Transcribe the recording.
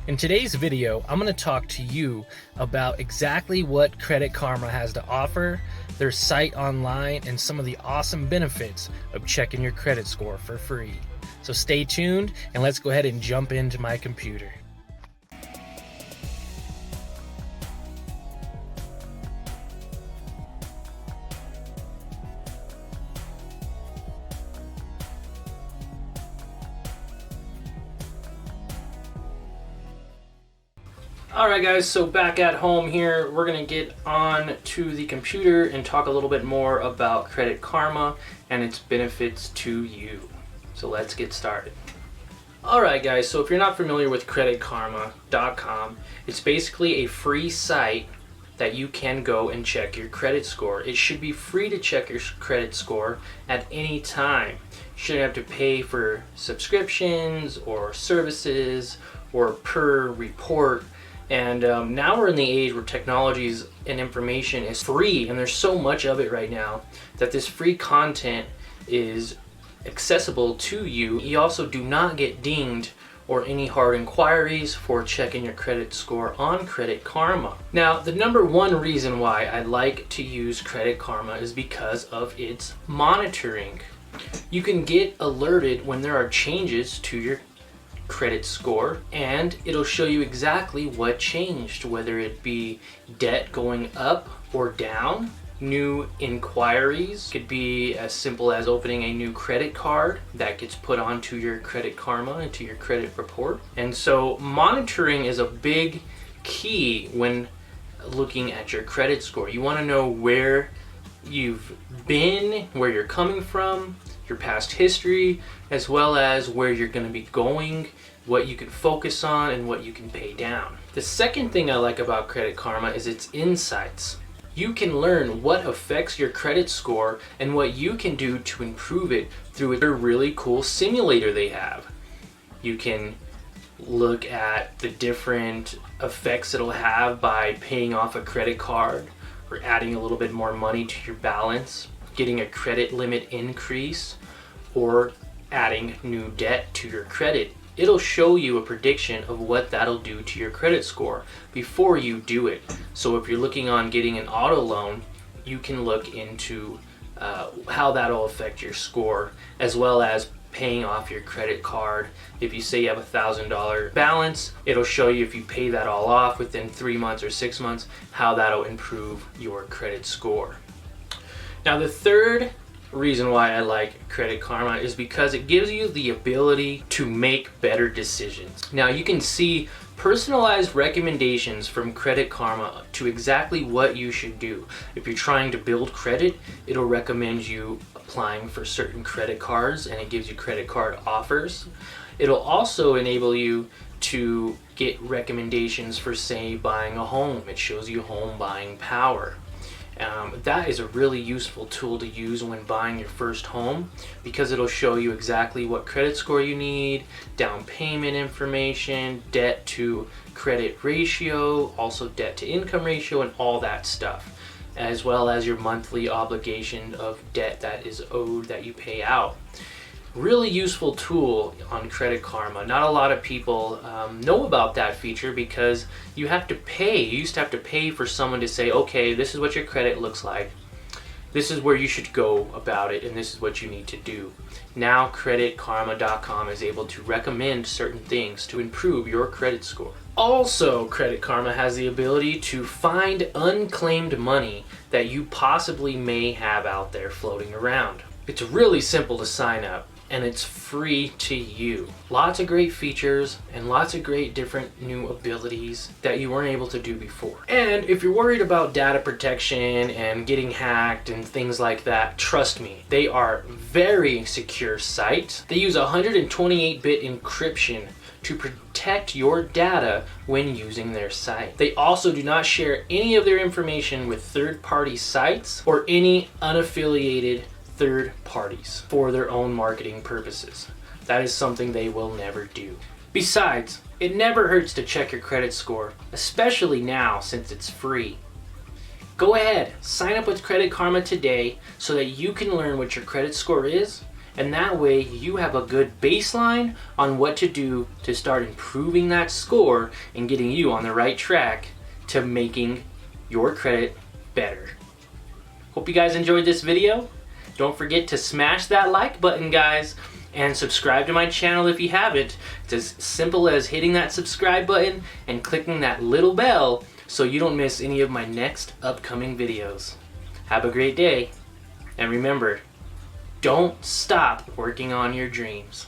In today's video, I'm going to talk to you about exactly what Credit Karma has to offer, their site online, and some of the awesome benefits of checking your credit score for free. So stay tuned and let's go ahead and jump into my computer. Alright guys, so back at home here, we're going to get on to the computer and talk a little bit more about Credit Karma and its benefits to you. So let's get started. Alright guys, so if you're not familiar with creditkarma.com, it's basically a free site that you can go and check your credit score. It should be free to check your credit score at any time. You shouldn't have to pay for subscriptions or services or per report. And now we're in the age where technologies and information is free, and there's so much of it right now that this free content is accessible to you. You also do not get dinged or any hard inquiries for checking your credit score on Credit Karma. Now, the number one reason why I like to use Credit Karma is because of its monitoring. You can get alerted when there are changes to your credit score, and it'll show you exactly what changed, whether it be debt going up or down. New inquiries could be as simple as opening a new credit card that gets put onto your Credit Karma, into your credit report. And so monitoring is a big key when looking at your credit score. You want to know where you've been, where you're coming from, your past history, as well as where you're going to be going, what you can focus on, and what you can pay down. The second thing I like about Credit Karma is its insights. You can learn what affects your credit score and what you can do to improve it through a really cool simulator they have. You can look at the different effects it'll have by paying off a credit card or adding a little bit more money to your balance, getting a credit limit increase, or adding new debt to your credit. It'll show you a prediction of what that'll do to your credit score before you do it. So if you're looking on getting an auto loan, you can look into how that'll affect your score, as well as paying off your credit card. If you say you have $1,000 balance, it'll show you if you pay that all off within 3 months or 6 months, how that'll improve your credit score. Now, the third reason why I like Credit Karma is because it gives you the ability to make better decisions. Now, you can see personalized recommendations from Credit Karma to exactly what you should do. If you're trying to build credit, it'll recommend you applying for certain credit cards, and it gives you credit card offers. It'll also enable you to get recommendations for, say, buying a home. It shows you home buying power. That is a really useful tool to use when buying your first home, because it'll show you exactly what credit score you need, down payment information, debt to credit ratio, also debt to income ratio, and all that stuff, as well as your monthly obligation of debt that is owed that you pay out. Really useful tool on Credit Karma. Not a lot of people know about that feature because you have to pay. You used to have to pay for someone to say, okay, this is what your credit looks like. This is where you should go about it, and this is what you need to do. Now creditkarma.com is able to recommend certain things to improve your credit score. Also, Credit Karma has the ability to find unclaimed money that you possibly may have out there floating around. It's really simple to sign up, and it's free to you. Lots of great features and lots of great different new abilities that you weren't able to do before. And if you're worried about data protection and getting hacked and things like that, trust me, they are very secure sites. They use 128-bit encryption to protect your data when using their site. They also do not share any of their information with third-party sites or any unaffiliated third parties for their own marketing purposes. That is something they will never do. Besides, it never hurts to check your credit score, especially now since it's free. Go ahead, sign up with Credit Karma today so that you can learn what your credit score is And that way you have a good baseline on what to do to start improving that score and getting you on the right track to making your credit better. Hope you guys enjoyed this video. Don't forget to smash that like button, guys, and subscribe to my channel if you haven't. It's as simple as hitting that subscribe button and clicking that little bell so you don't miss any of my next upcoming videos. Have a great day, and remember, don't stop working on your dreams.